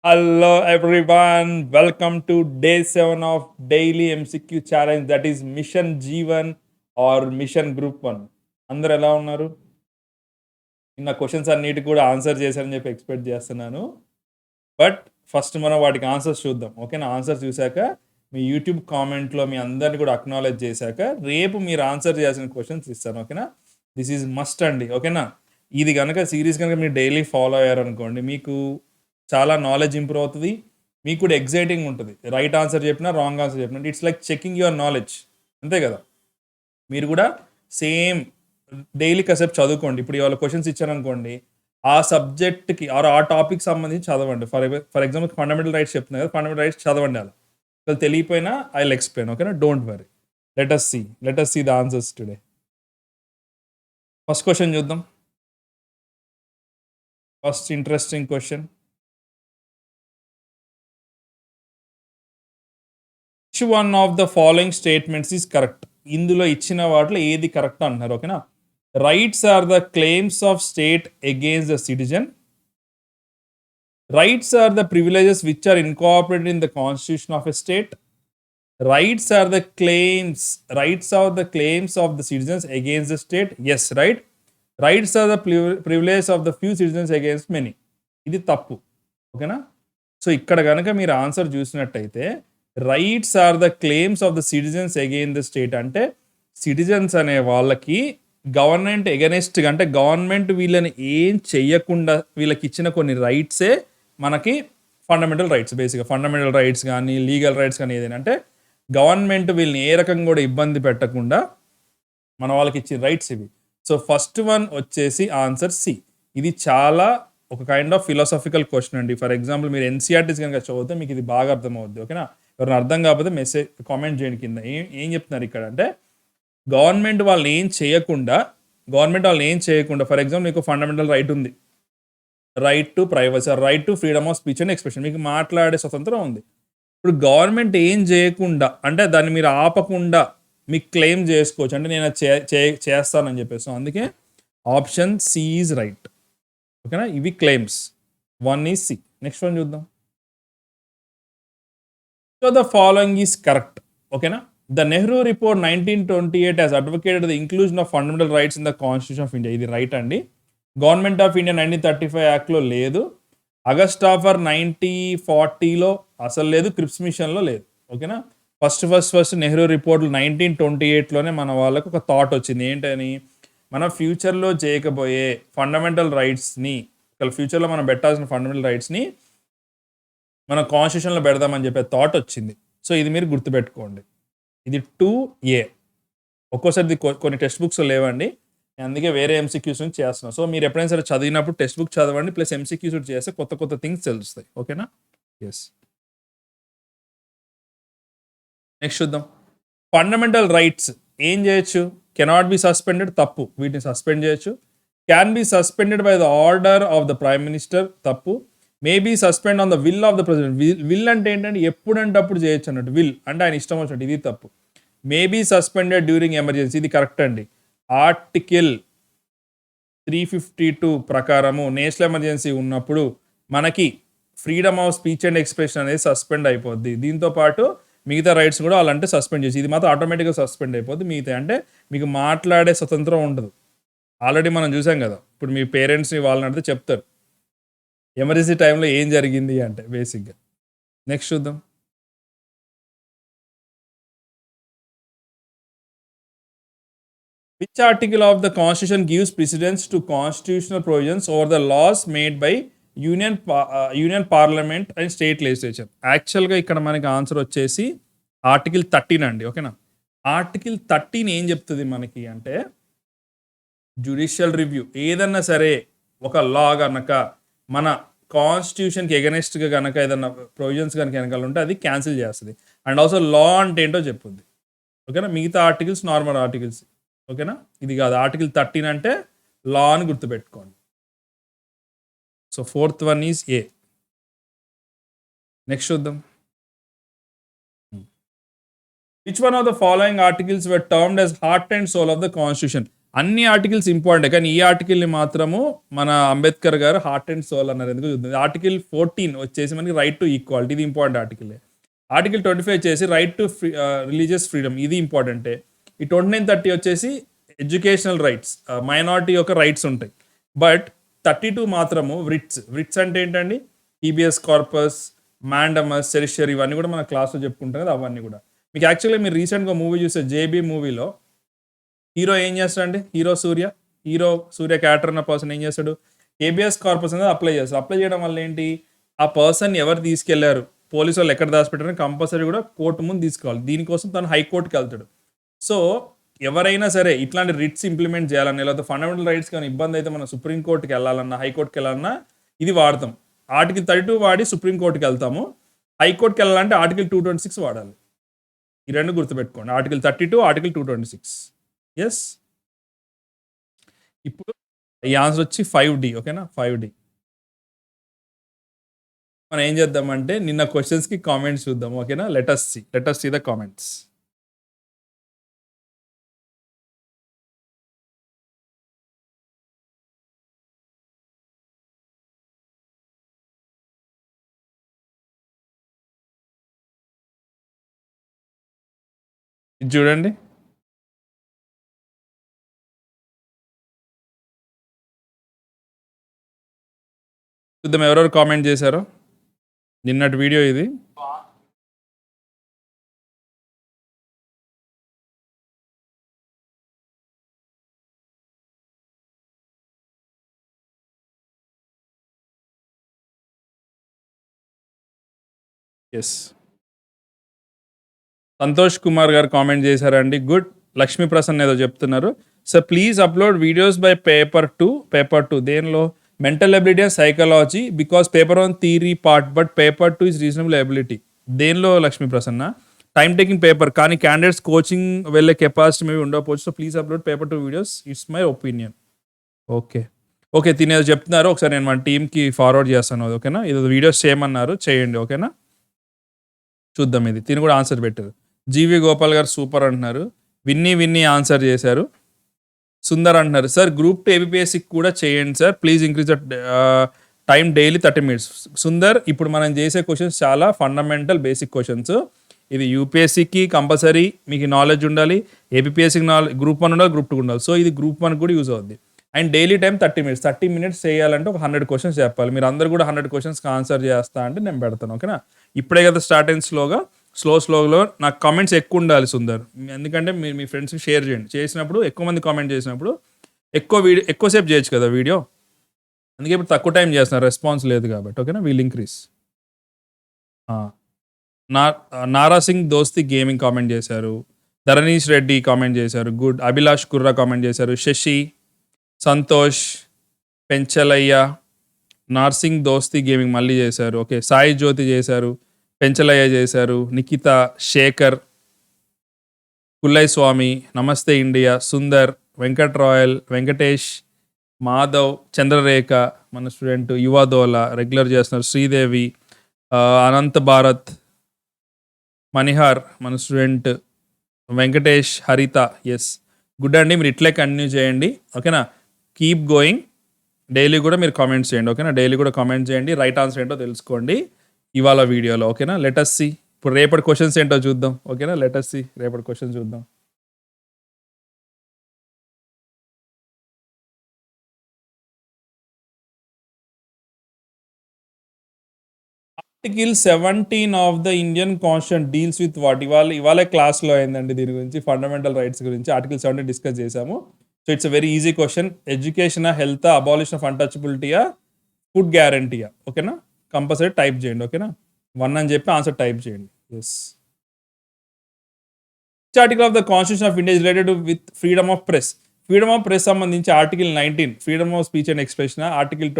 Hello everyone, welcome to day 7 of daily MCQ challenge, that is Mission G1 or Mission Group 1. అందరూ ఎలా ఉన్నారు? నిన్న questions అన్నిటికి కూడా ఆన్సర్ చేశారని చెప్పి ఎక్స్పెక్ట్ చేస్తున్నాను. బట్ ఫస్ట్ మనం వాటికి ఆన్సర్స్ చూద్దాం. ఓకేనా? ఆన్సర్స్ చూసాక మీ యూట్యూబ్ కామెంట్‌లో మీ అందరిని కూడా అక్నాలెడ్జ్ చేశాక రేపు మీరు ఆన్సర్ చేయాల్సిన క్వశ్చన్స్ ఇస్తాను. ఓకేనా? దిస్ ఈజ్ మస్ట్ అండి. ఓకేనా? ఇది గనక సీరీస్ గనక మీరు డైలీ ఫాలో అయ్యారనుకోండి, మీకు చాలా నాలెడ్జ్ ఇంప్రూవ్ అవుతది. మీకు కూడా ఎక్సైటింగ్ ఉంటది. రైట్ ఆన్సర్ చెప్పినా, రాంగ్ ఆన్సర్ చెప్పినా it's like checking your knowledge. అంతే కదా! మీరు కూడా సేమ్ డైలీ కాసేపు చదువుకోండి. ఇప్పుడు ఇవాళ క్వెషన్స్ ఇచ్చాననుకోండి, ఆ సబ్జెక్ట్‌కి ఆర్ ఆ టాపిక్‌కి సంబంధించి చదవండి. ఫర్ ఎగ్జాంపుల్ ఫండమెంటల్ రైట్స్ చెప్తున్నా కదా! ఫండమెంటల్ రైట్స్ చదవండి అలా. ఒకవేళ తెలియకపోయినా ఐ విల్ ఎక్స్‌ప్లెయిన్. ఓకేనా? Don't worry. Let us see the answers today. First question చూద్దాం. First interesting question. Which one of the following statements is correct? ఇందులో ఇచ్చిన వాటిలో ఏది కరెక్ట్ అంటున్నారు. ఓకేనా? Rights are the claims of state against the citizen. Rights are the privileges which are incorporated in the constitution of a state. Rights are the claims. Rights are the claims of the citizens against the state. Yes, right. Rights are the privilege of the few citizens against many. ఇది తప్పు. ఓకేనా? So ఇక్కడ గనక మీరు answer చూసినట్టయితే rights are the claims of the citizens again the state అంటే citizens అనే వాళ్ళకి గవర్నమెంట్ ఎగనెస్ట్గా అంటే గవర్నమెంట్ వీళ్ళని ఏం చెయ్యకుండా వీళ్ళకి ఇచ్చిన కొన్ని రైట్సే మనకి ఫండమెంటల్ రైట్స్. బేసిక్గా ఫండమెంటల్ రైట్స్ కానీ లీగల్ రైట్స్ కానీ ఏదైనా అంటే గవర్నమెంట్ వీళ్ళని ఏ రకంగా కూడా ఇబ్బంది పెట్టకుండా మన వాళ్ళకి ఇచ్చిన రైట్స్ ఇవి. సో ఫస్ట్ వన్ వచ్చేసి ఆన్సర్ సి. ఇది చాలా ఒక కైండ్ ఆఫ్ ఫిలాసఫికల్ క్వశ్చన్ అండి. ఫర్ ఎగ్జాంపుల్ మీరు ఎన్సీఆర్టీస్ కనుక చదివితే మీకు ఇది బాగా అర్థమవుద్ది. ఓకేనా? ఎవరైనా అర్థం కాకపోతే మెసేజ్ కామెంట్ చేయండి కింద. ఏం చెప్తున్నారు ఇక్కడ అంటే గవర్నమెంట్ వాళ్ళని ఏం చేయకుండా ఫర్ ఎగ్జాంపుల్ మీకు ఫండమెంటల్ రైట్ ఉంది. Right to privacy, right to freedom of speech and expression, మీకు మాట్లాడే స్వతంత్రం ఉంది. ఇప్పుడు గవర్నమెంట్ ఏం చేయకుండా అంటే దాన్ని మీరు ఆపకుండా మీకు క్లెయిమ్ చేసుకోవచ్చు. అంటే నేను చేస్తానని చెప్పేసి. అందుకే ఆప్షన్ సి ఈజ్ రైట్. ఓకేనా? ఇవి claims. 1 is C. Next one చూద్దాం. So the following is correct. ఓకేనా? The Nehru report 1928 has advocated the inclusion of fundamental rights in the Constitution of India. ఇది రైట్ అండి. గవర్నమెంట్ ఆఫ్ ఇండియా 1935 యాక్ట్లో లేదు. August offer 1940లో అసలు లేదు. క్రిప్స్ మిషన్లో లేదు. ఓకేనా? ఫస్ట్ నెహ్రూ రిపోర్ట్లు 1928లోనే మన వాళ్ళకు ఒక థాట్ వచ్చింది. ఏంటని? మన ఫ్యూచర్లో చేయకపోయే ఫండమెంటల్ రైట్స్ని, ఫ్యూచర్లో మనం పెట్టాల్సిన ఫండమెంటల్ రైట్స్ని మన కాన్స్టిట్యూషన్లో పెడదామని చెప్పే థాట్ వచ్చింది. సో ఇది మీరు గుర్తుపెట్టుకోండి. ఇది 2A. ఒక్కోసారి కొన్ని టెక్స్ట్ బుక్స్ లేవండి. అందుకే వేరే ఎంసీక్యూస్ నుంచి చేస్తున్నాను. సో మీరు ఎప్పుడైనా సరే చదివినప్పుడు టెక్స్ట్ బుక్ చదవండి, ప్లస్ ఎంసీక్యూస్ చేస్తే కొత్త థింగ్స్ తెలుస్తాయి. ఓకేనా? ఎస్. నెక్స్ట్ చూద్దాం. ఫండమెంటల్ రైట్స్ ఏం చేయొచ్చు? కెనాట్ బి సస్పెండెడ్, తప్పు. వీటిని సస్పెండ్ చేయొచ్చు. Can be suspended by the order of the prime minister, తప్పు. May be suspend on the will of the president. Will అంటే ఏంటంటే ఎప్పుడంటే అప్పుడు చేయొచ్చు అన్నట్టు. విల్ అంటే ఆయన ఇష్టం వచ్చినట్టు. ఇది తప్పు. May be suspended during emergency, ఇది కరెక్ట్ అండి. ఆర్టికల్ 352 ప్రకారము నేషనల్ ఎమర్జెన్సీ ఉన్నప్పుడు మనకి freedom of speech and expression అనేది సస్పెండ్ అయిపోద్ది. దీంతో పాటు మిగతా రైట్స్ కూడా అలాంటి సస్పెండ్ చేసి, ఇది మాత్రం ఆటోమేటిక్గా సస్పెండ్ అయిపోద్ది. మిగతా అంటే మీకు మాట్లాడే స్వతంత్రం ఉండదు. ఆల్రెడీ మనం చూసాం కదా. ఇప్పుడు మీ పేరెంట్స్ని వాళ్ళని అడిగితే చెప్తారు ఎమర్జెన్సీ టైంలో ఏం జరిగింది అంటే బేసిక్గా. నెక్స్ట్ చూద్దాం. Which article of the Constitution gives precedence to constitutional provisions over the laws made by Union Parliament and State Legislature? యాక్చువల్గా ఇక్కడ మనకి ఆన్సర్ వచ్చేసి ఆర్టికల్ 13 అండి. ఓకేనా? ఆర్టికల్ 13 ఏం చెప్తుంది మనకి అంటే జ్యుడిషియల్ రివ్యూ. ఏదన్నా సరే ఒక లా కనుక మన కాన్స్టిట్యూషన్కి ఎగనెస్ట్గా కనుక ఏదన్నా ప్రొవిజన్స్ కనుక వెనకాల ఉంటే అది క్యాన్సిల్ చేస్తుంది. అండ్ ఆల్సో లా అంటే ఏంటో చెప్పుద్ది. ఓకేనా? మిగతా ఆర్టికల్స్ నార్మల్ ఆర్టికల్స్. ఓకేనా? ఇది కాదు. ఆర్టికల్ 13 అంటే లా అని గుర్తుపెట్టుకోండి. So 4th one is A. Next చూద్దాం. Which one of the following articles were termed as heart and soul of the constitution? అన్ని ఆర్టికల్స్ ఇంపార్టెంట్, కానీ ఈ ఆర్టికల్ని మాత్రము మన అంబేద్కర్ గారు హార్ట్ అండ్ సోల్ అన్నారు. ఎందుకు చూద్దాం. ఆర్టికల్ 14 వచ్చేసి మనకి రైట్ టు ఈక్వాలిటీ, ఇది ఇంపార్టెంట్ ఆర్టికల్. ఆర్టికల్ 25 వచ్చేసి రైట్ టు రిలీజియస్ ఫ్రీడమ్, ఇది ఇంపార్టెంటే. ఈ 29, 30 వచ్చేసి ఎడ్యుకేషనల్ రైట్స్, మైనారిటీ యొక్క రైట్స్ ఉంటాయి. బట్ 32 మాత్రము వ్రిట్స్ అంటే ఏంటండి, ఈబిఎస్ కార్పస్, మ్యాండమస్, సెరిషియర్, ఇవన్నీ కూడా మన క్లాస్లో చెప్పుకుంటాం కదా, అవన్నీ కూడా మీకు. యాక్చువల్గా మీరు రీసెంట్గా మూవీ చూస్తే జేబీ మూవీలో హీరో ఏం చేస్తాడండి, హీరో సూర్య క్యారెక్టర్ ఉన్న పర్సన్ ఏం చేస్తాడు, ఏబిఎస్ కార్పస్ అనేది అప్లై చేస్తాడు. అప్లై చేయడం వల్ల ఏంటి, ఆ పర్సన్ ఎవరు తీసుకెళ్లారు, పోలీసు వాళ్ళు ఎక్కడ దాచిపెట్టారని కంపల్సరీ కూడా కోర్టు ముందు తీసుకోవాలి. దీనికోసం తను హైకోర్టుకి వెళ్తాడు. సో ఎవరైనా సరే ఇట్లాంటి రిట్స్ ఇంప్లిమెంట్ చేయాలన్నా, లేకపోతే ఫండమెంటల్ రైట్స్ కానీ ఇబ్బంది అయితే మనం సుప్రీంకోర్టుకి వెళ్ళాలన్నా, హైకోర్టుకి వెళ్ళాలన్నా ఇది వాడతాం. ఆర్టికల్ 32 వాడి సుప్రీంకోర్టుకి వెళ్తాము. హైకోర్టుకి వెళ్ళాలంటే ఆర్టికల్ 226 వాడాలి. ఈ రెండు గుర్తుపెట్టుకోండి, ఆర్టికల్ 32, ఆర్టికల్ 226. ఎస్. ఇప్పుడు ఈ ఆన్సర్ వచ్చి 5D. ఓకేనా, 5D. మనం ఏం చేద్దామంటే నిన్న క్వశ్చన్స్కి కామెంట్స్ చూద్దాం. ఓకేనా, లెటస్ సీ ద కామెంట్స్. ఇది చూడండి, చూద్దాం ఎవరెవరు కామెంట్ చేశారో. నిన్నటి వీడియో ఇది. ఎస్, సంతోష్ కుమార్ గారు కామెంట్ చేశారండి. గుడ్. లక్ష్మీ ప్రసన్న ఏదో చెప్తున్నారు. Sir please upload videos by paper 2. దేనిలో, mental ability and psychology, because paper 1 theory part, but paper 2 is reasonable ability. దేనిలో Lakshmi Prasanna, time taking paper, కానీ క్యాండిడేట్స్ కోచింగ్ వెళ్ళే కెపాసిటీ మేబీ ఉండకపోవచ్చు. So please upload paper 2 videos, it's my opinion. Okay తినేదో చెప్తున్నారు, ఒకసారి నేను మన టీమ్కి ఫార్వర్డ్ చేస్తాను. ఓకేనా, ఇది వీడియోస్ చేయమన్నారు, చేయండి. ఓకేనా, చూద్దాం. ఇది తిని కూడా ఆన్సర్ పెట్టారు. జీవి గోపాల్ గారు సూపర్ అంటున్నారు. విన్నీ ఆన్సర్ చేశారు. సుందర్ అంటున్నారు, సార్ గ్రూప్ 2 ఏబిపిఎస్సి కూడా చేయండి sir, please increase the time daily 30 minutes. Sundar, ఇప్పుడు మనం చేసే క్వశ్చన్స్ చాలా ఫండమెంటల్ బేసిక్ క్వశ్చన్స్. ఇది యూపీఎస్సికి కంపల్సరీ మీకు నాలెడ్జ్ ఉండాలి, ఏబిపిఎస్సికి గ్రూప్ 1 ఉండాలి, గ్రూప్ 2 ఉండాలి. సో ఇది గ్రూప్ 1 కూడా యూజ్ అవుద్ది. అండ్ డైలీ టైం 30 minutes చేయాలంటే ఒక 100 క్వశ్చన్స్ చెప్పాలి. మీరు అందరు కూడా 100 క్వశ్చన్స్కి ఆన్సర్ చేస్తా అంటే నేను పెడతాను. ఓకేనా, ఇప్పుడే కదా స్టార్ట్ అయిన స్లోగా నాకు కామెంట్స్ ఎక్కువ ఉండాలి సుందర్, ఎందుకంటే మీరు మీ ఫ్రెండ్స్కి షేర్ చేయండి. చేసినప్పుడు ఎక్కువ మంది కామెంట్ చేసినప్పుడు ఎక్కువసేపు చేయొచ్చు కదా వీడియో, అందుకే ఇప్పుడు తక్కువ టైం చేస్తున్నారు, రెస్పాన్స్ లేదు కాబట్టి. ఓకేనా, వీల్ ఇంక్రీస్. నారా సింగ్ దోస్తి గేమింగ్ కామెంట్ చేశారు. ధరణీష్ రెడ్డి కామెంట్ చేశారు. గుడ్. అభిలాష్ కుర్రా కామెంట్ చేశారు. శశి, సంతోష్, పెంచలయ్య, నార్సింగ్ దోస్తి గేమింగ్ మళ్ళీ చేశారు. ఓకే, సాయి జ్యోతి చేశారు, పెంచలయ్య చేశారు, నిఖిత, శేఖర్, కుల్లై స్వామి, నమస్తే ఇండియా, సుందర్, వెంకట్ రాయల్, వెంకటేష్, మాధవ్, చంద్రరేఖ మన స్టూడెంట్, యువదోల రెగ్యులర్ చేస్తున్నారు, శ్రీదేవి, అనంత భారత్, మణిహార్ మన స్టూడెంట్, వెంకటేష్, హరిత. ఎస్, గుడ్ అండి, మీరు ఇట్లే కంటిన్యూ చేయండి. ఓకేనా, కీప్ గోయింగ్. డైలీ కూడా మీరు కామెంట్స్ చేయండి. ఓకేనా, డైలీ కూడా కామెంట్ చేయండి, రైట్ ఆన్సర్ ఏంటో తెలుసుకోండి ఇవాళ వీడియోలో. ఓకేనా, లెటస్ సి. ఇప్పుడు రేపటి క్వశ్చన్స్ ఏంటో చూద్దాం. ఓకేనా, లెటస్ సి, రేపటి క్వశ్చన్స్ చూద్దాం. Article 17 of the Indian constitution deals with what, ఇవాళ క్లాస్లో అయిందండి దీని గురించి, ఫండమెంటల్ రైట్స్ గురించి ఆర్టికల్ 17 డిస్కస్ చేశాము. So it's a very easy question. Education, health, abolition of అన్టచబిలిటీయా, ఫుడ్ గ్యారంటీయా? ఓకేనా, కంపల్సరీ టైప్ చేయండి. ఓకేనా, 1 అని చెప్పి ఆన్సర్ టైప్ చేయండి. Yes. Article of the constitution of India related with freedom of press. Freedom of press సంబంధించి article 19 freedom of speech and expression, article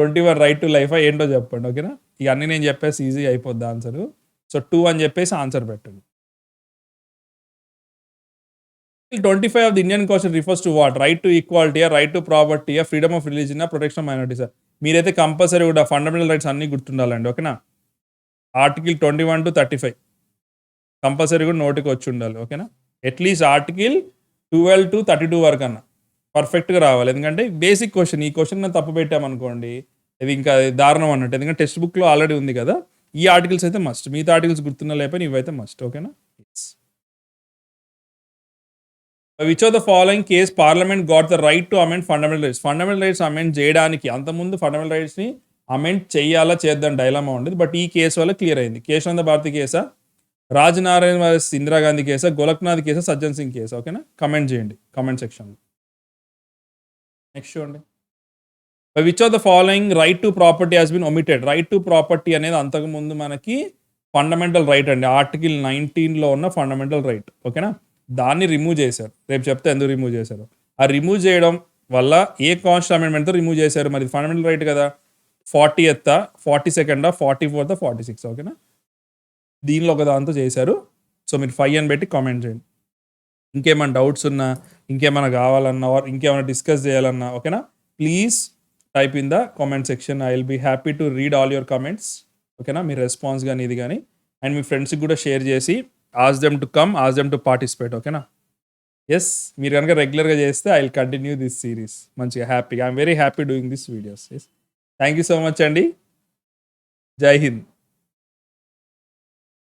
21 right to life, ఏంటో చెప్పండి. ఓకేనా, ఇవన్నీ నేను చెప్పేసి ఈజీ అయిపోద్ది ఆన్సర్. సో 2 అని చెప్పేసి ఆన్సర్ పెట్టండి. 25 of the Indian constitution refers to what, right to ఈక్వాలిటీయా, రైట్ టు ప్రాపర్టీయా, freedom of religion, protection of మైనారిటీసా? మీరైతే కంపల్సరీ కూడా ఫండమెంటల్ రైట్స్ అన్ని గుర్తుండాలండి. ఓకేనా, ఆర్టికల్ 21 to 35 కంపల్సరీ కూడా నోటికి వచ్చి ఉండాలి. ఓకేనా, అట్లీస్ట్ ఆర్టికల్ 12 to 32 వరకు అన్నా పర్ఫెక్ట్గా రావాలి. ఎందుకంటే బేసిక్ క్వశ్చన్, ఈ క్వశ్చన్ మనం తప్పు పెట్టామనుకోండి ఇది ఇంకా దారుణం అన్నట్టు. ఎందుకంటే టెక్స్ట్ బుక్లో ఆల్రెడీ ఉంది కదా. ఈ ఆర్టికల్స్ అయితే మస్ట్, మిగతా ఆర్టికల్స్ గుర్తున్నా లేకపోయినా ఇవైతే మస్ట్. ఓకేనా. Which of the following case parliament got the right to amend fundamental rights. Fundamental rights amend చేయడానికి అంతకుముందు ఫండమెంటల్ రైట్స్ని అమెండ్ చేయాలా చేద్దాం డైలమా ఉండేది. బట్ ఈ కేసు వల్ల క్లియర్ అయింది. కేశవంత భారతి కేసా, రాజనారాయణ వర్సెస్ ఇందిరాగాంధీ కేసా, గోలక్నాథ్ కేసా, సజ్జన్ సింగ్ కేసా. ఓకేనా. కమెంట్ చేయండి కామెంట్ సెక్షన్లో. నెక్స్ట్ చూడండి. Which of the following right to property has been omitted. Right to property అనేది అంతకుముందు మనకి ఫండమెంటల్ రైట్ అండి. ఆర్టికల్ 19లో ఉన్న ఫండమెంటల్ రైట్. ఓకేనా. దాన్ని రిమూవ్ చేశారు. రేపు చెప్తే ఎందుకు రిమూవ్ చేశారు. ఆ రిమూవ్ చేయడం వల్ల ఏ కాన్స్టిట్యూషన్ అమెండ్మెంట్తో రిమూవ్ చేశారు. మరి ఫండమెంటల్ రైట్ కదా. 40th 42nd 44th 46. ఓకేనా. దీనిలో ఒక దాంతో చేశారు. సో మీరు 5 అని పెట్టి కామెంట్ చేయండి. ఇంకేమైనా డౌట్స్ ఉన్నా, ఇంకేమైనా కావాలన్నా, ఇంకేమైనా డిస్కస్ చేయాలన్నా, ఓకేనా, please type in the comment section. I will be happy to read all your comments. ఓకేనా. మీ రెస్పాన్స్ కానీ ఇది కానీ, అండ్ మీ ఫ్రెండ్స్కి కూడా షేర్ చేసి ask them to come, ask them to participate. ఓకేనా. ఎస్, మీరు కనుక రెగ్యులర్గా చేస్తే I will continue this series మంచిగా హ్యాపీగా. I'm very happy doing this videos. Yes, thank you so much అండి. జై హింద్.